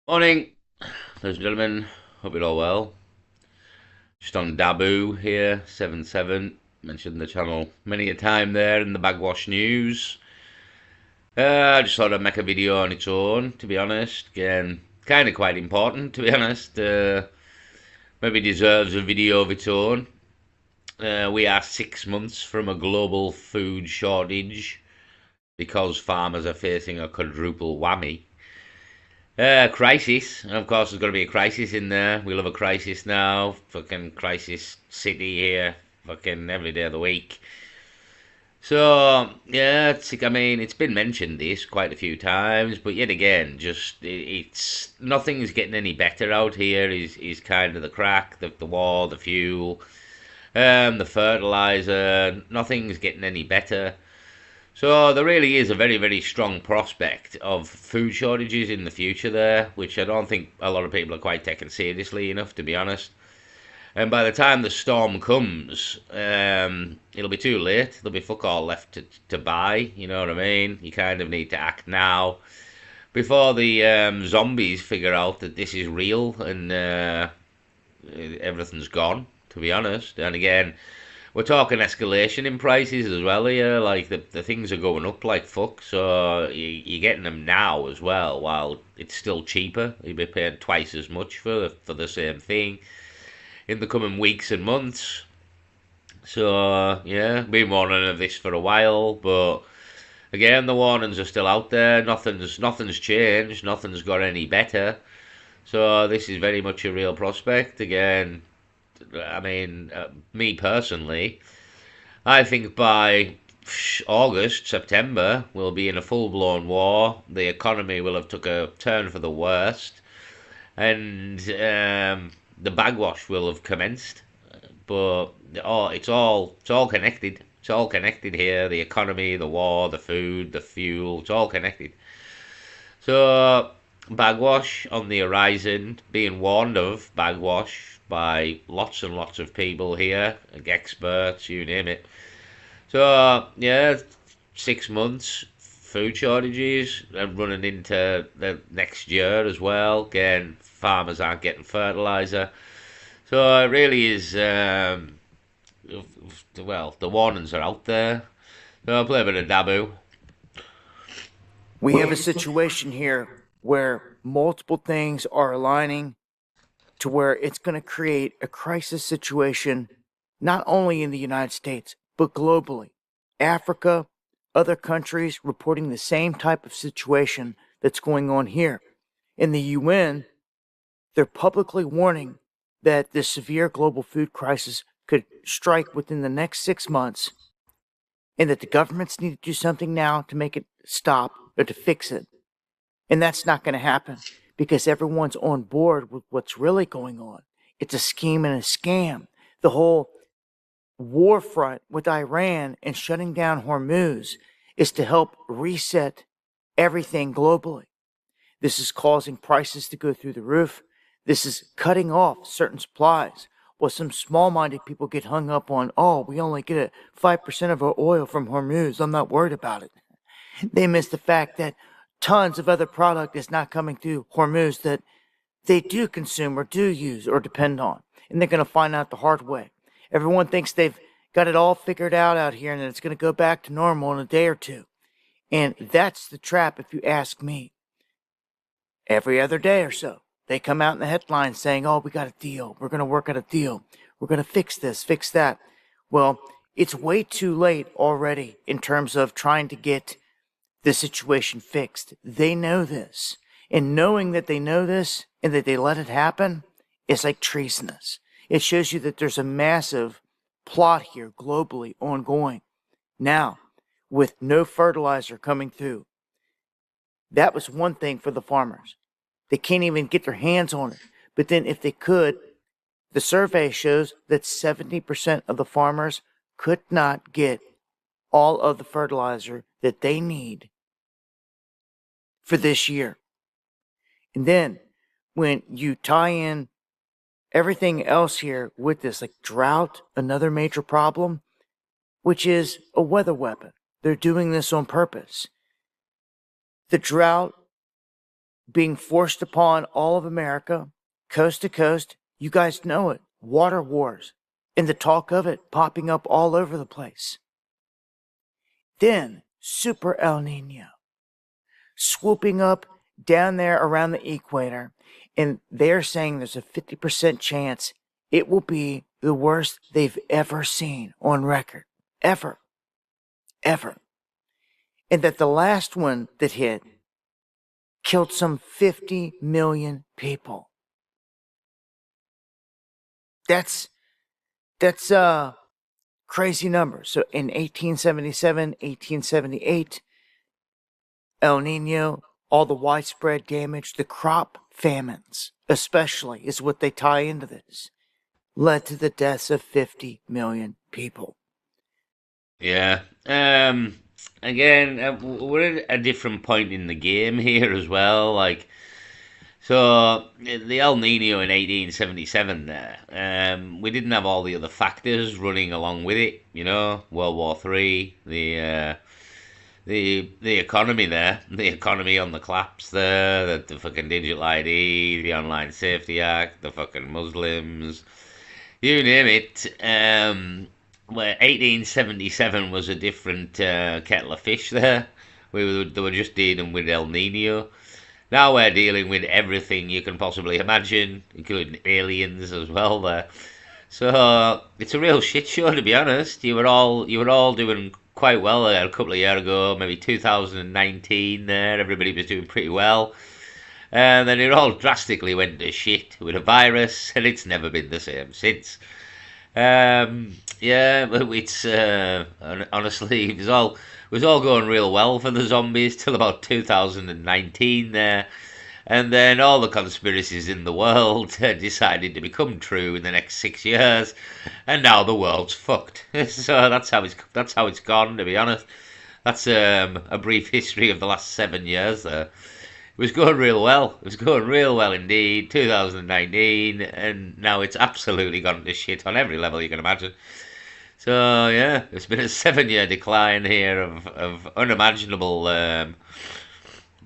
Morning, ladies and gentlemen. Hope you're all well. Just on Dabu here, 7-7. Mentioned the channel many a time there in the Bagwash news. I just thought I'd make a video on its own, to be honest. Again, kind of quite important, to be honest. Maybe deserves a video of its own. We are 6 months from a global food shortage because farmers are facing a quadruple whammy. Crisis. Of course, there's got to be a crisis in there. We'll have a crisis now. Fucking crisis city here. Fucking every day of the week. So, yeah, I mean, it's been mentioned this quite a few times, but yet again, just, it's, nothing's getting any better out here, is kind of the crack, the war, the fuel, the fertilizer, nothing's getting any better. So there really is a very, very strong prospect of food shortages in the future there, which I don't think a lot of people are quite taking seriously enough, to be honest. And by the time the storm comes, it'll be too late. There'll be fuck all left to buy, you know what I mean? You kind of need to act now before the zombies figure out that this is real and everything's gone, to be honest. And again, we're talking escalation in prices as well here. Like the things are going up like fuck. So you're getting them now as well, while it's still cheaper. You'll be paying twice as much for the same thing in the coming weeks and months. So yeah, been warning of this for a while, but again, the warnings are still out there. Nothing's changed. Nothing's got any better. So this is very much a real prospect. Again, I mean, me personally, I think by August, September, we'll be in a full-blown war. The economy will have took a turn for the worst, and the bagwash will have commenced. But it's all connected. It's all connected here. The economy, the war, the food, the fuel. It's all connected. So bagwash on the horizon, being warned of bagwash by lots and lots of people here, like experts, you name it. So yeah, 6 months, food shortages, and running into the next year as well. Again, farmers aren't getting fertilizer, so it really is. Well, the warnings are out there. So I'll play a bit of Dabu. We have a situation here where multiple things are aligning to where it's going to create a crisis situation, not only in the United States, but globally. Africa, other countries reporting the same type of situation that's going on here. In the UN, they're publicly warning that the severe global food crisis could strike within the next 6 months, and that the governments need to do something now to make it stop or to fix it. And that's not going to happen because everyone's on board with what's really going on. It's a scheme and a scam. The whole war front with Iran and shutting down Hormuz is to help reset everything globally. This is causing prices to go through the roof. This is cutting off certain supplies. Well, some small-minded people get hung up on, oh, we only get 5% of our oil from Hormuz. I'm not worried about it. They miss the fact that tons of other product is not coming through Hormuz that they do consume or do use or depend on. And they're going to find out the hard way. Everyone thinks they've got it all figured out here and that it's going to go back to normal in a day or two. And that's the trap, if you ask me. Every other day or so, they come out in the headlines saying, oh, we got a deal. We're going to work out a deal. We're going to fix this, fix that. Well, it's way too late already in terms of trying to get the situation fixed. They know this. And knowing that they know this and that they let it happen is like treasonous. It shows you that there's a massive plot here globally ongoing. Now, with no fertilizer coming through, that was one thing for the farmers. They can't even get their hands on it. But then if they could, the survey shows that 70% of the farmers could not get all of the fertilizer that they need for this year. And then when you tie in everything else here with this, like drought, another major problem, which is a weather weapon. They're doing this on purpose. The drought being forced upon all of America, coast to coast. You guys know it. Water wars and the talk of it popping up all over the place. Then Super El Nino swooping up down there around the equator, and they're saying there's a 50% chance it will be the worst they've ever seen on record. Ever. Ever. And that the last one that hit killed some 50 million people. That's crazy number. So in 1877, 1878, El Nino, all the widespread damage, the crop famines, especially, is what they tie into this, led to the deaths of 50 million people. Yeah. Again, we're at a different point in the game here as well. Like, so the El Nino in 1877 there, we didn't have all the other factors running along with it. You know, World War Three, the economy there, the economy on the collapse there, the fucking digital ID, the Online Safety Act, the fucking Muslims, you name it. Where 1877 was a different kettle of fish there. They were just dealing with El Nino. Now we're dealing with everything you can possibly imagine, including aliens as well there. So it's a real shit show, to be honest. You were all doing quite well a couple of years ago, maybe 2019 there. Everybody was doing pretty well. And then it all drastically went to shit with a virus, and it's never been the same since. Yeah, but it's honestly it was all going real well for the zombies till about 2019 there, and then all the conspiracies in the world decided to become true in the next 6 years, and now the world's fucked. So that's how it's gone. To be honest, that's a brief history of the last 7 years there. It was going real well. It was going real well indeed. 2019, and now it's absolutely gone to shit on every level you can imagine. So yeah, it's been a 7 year decline here of unimaginable,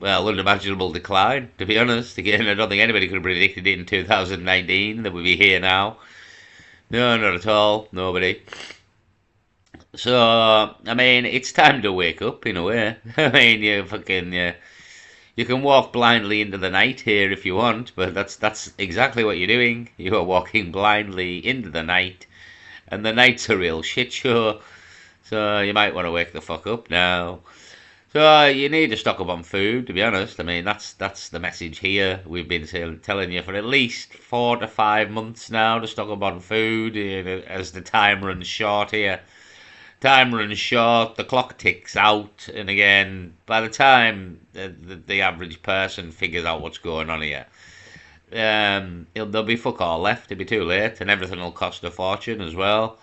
unimaginable decline. To be honest, again, I don't think anybody could have predicted it in 2019 that we'd be here now. No, not at all. Nobody. So I mean, it's time to wake up in a way. I mean, you can walk blindly into the night here if you want, but that's exactly what you're doing. You are walking blindly into the night, and the night's a real shit show. So you might want to wake the fuck up now. So you need to stock up on food, to be honest. I mean, that's the message here. We've been telling you for at least 4 to 5 months now to stock up on food as the time runs short here. Time runs short, the clock ticks out, and again, by the time the average person figures out what's going on here, there'll be fuck all left. It'll be too late, and everything will cost a fortune as well.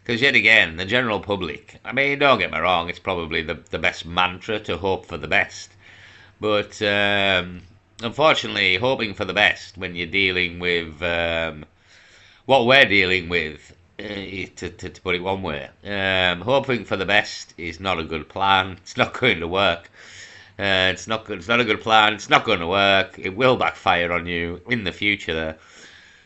Because yet again, the general public, I mean, don't get me wrong, it's probably the best mantra to hope for the best. But unfortunately, hoping for the best when you're dealing with what we're dealing with, to put it one way, hoping for the best is not a good plan. It's not going to work. It's not good. It's not a good plan. It's not going to work. It will backfire on you in the future there.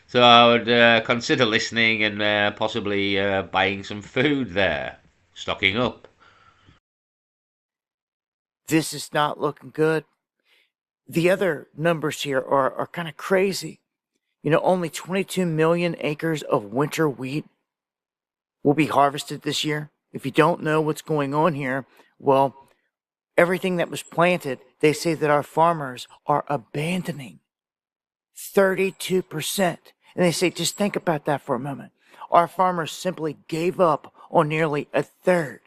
So I would consider listening and possibly buying some food there, stocking up. This is not looking good. The other numbers here are kind of crazy. You know, only 22 million acres of winter wheat will be harvested this year. If you don't know what's going on here, well, everything that was planted, they say that our farmers are abandoning 32%. And they say, just think about that for a moment. Our farmers simply gave up on nearly a third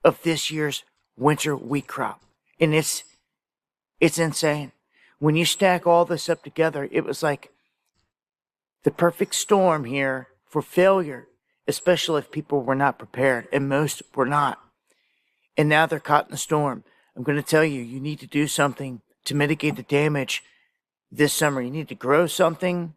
of this year's winter wheat crop. And it's insane. When you stack all this up together, it was like the perfect storm here for failure, especially if people were not prepared, and most were not. And now they're caught in the storm. I'm going to tell you, you need to do something to mitigate the damage this summer. You need to grow something.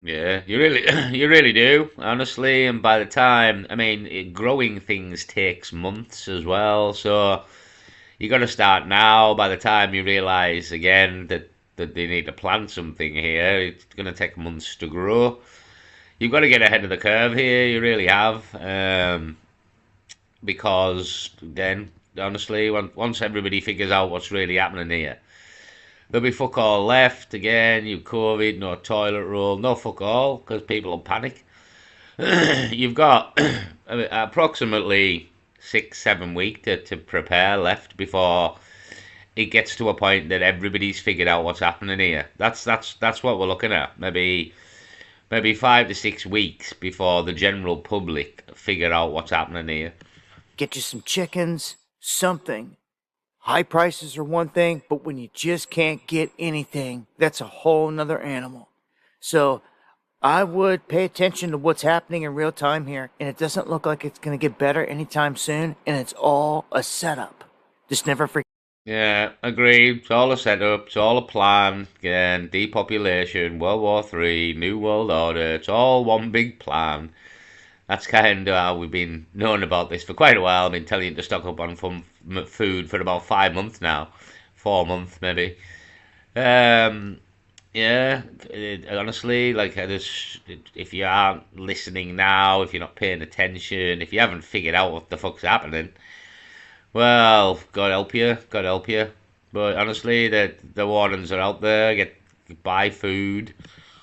Yeah, you really, you really do, honestly. And by the time, I mean, growing things takes months as well. So You got to start now. By the time you realise again that they need to plant something here, it's going to take months to grow. You've got to get ahead of the curve here. You really have, because then honestly, once everybody figures out what's really happening here, there'll be fuck all left again. You COVID, no toilet roll, no fuck all, because people will panic. You've got approximately 6-7 weeks to prepare left before it gets to a point that everybody's figured out what's happening here. That's what we're looking at. Maybe 5 to 6 weeks before the general public figure out what's happening here. Get you some chickens, something. High prices are one thing, but when you just can't get anything, that's a whole nother animal. So I would pay attention to what's happening in real time here, and it doesn't look like it's going to get better anytime soon, and it's all a setup. Just never forget. Yeah, agreed. It's all a setup. It's all a plan. Again, depopulation, World War III, New World Order. It's all one big plan. That's kind of how we've been knowing about this for quite a while. I've been telling you to stock up on food for about 5 months now. 4 months, maybe. Yeah, honestly, like, if you aren't listening now, if you're not paying attention, if you haven't figured out what the fuck's happening, well, God help you, God help you. But honestly, the warnings are out there. Buy food.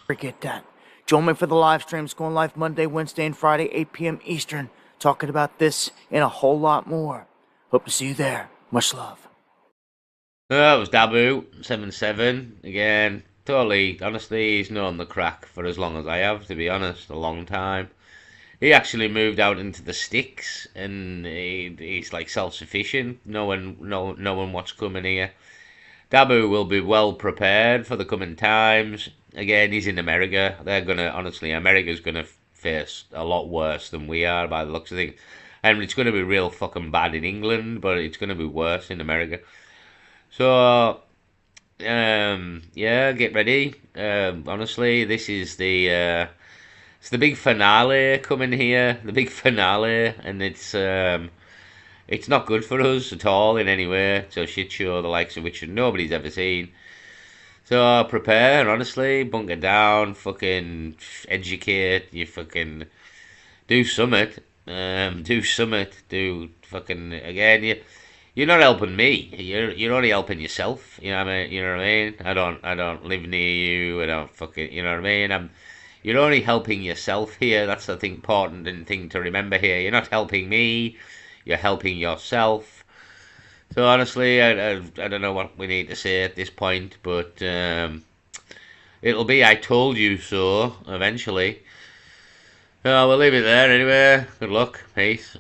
Forget that. Join me for the live streams going live Monday, Wednesday, and Friday, 8 p.m. Eastern, talking about this and a whole lot more. Hope to see you there. Much love. That was Dabu77 again. Totally, honestly, he's known the crack for as long as I have, to be honest, a long time. He actually moved out into the sticks, and he's like self-sufficient, knowing what's coming here. Dabu will be well prepared for the coming times. Again, he's in America. America's gonna face a lot worse than we are by the looks of things. And it's gonna be real fucking bad in England, but it's gonna be worse in America. So, yeah, get ready. Honestly, this is it's the big finale coming here. The big finale, and it's not good for us at all in any way. It's a shit show, the likes of which nobody's ever seen. So prepare, honestly, bunker down, fucking educate, you fucking do summit, do fucking, again, you're not helping me, you're only helping yourself, you know what I mean, I don't live near you, I don't fucking, you know what I mean, you're only helping yourself here, that's the important thing to remember here, you're not helping me, you're helping yourself. So honestly, I don't know what we need to say at this point, but it'll be I told you so eventually. We'll leave it there anyway. Good luck. Peace.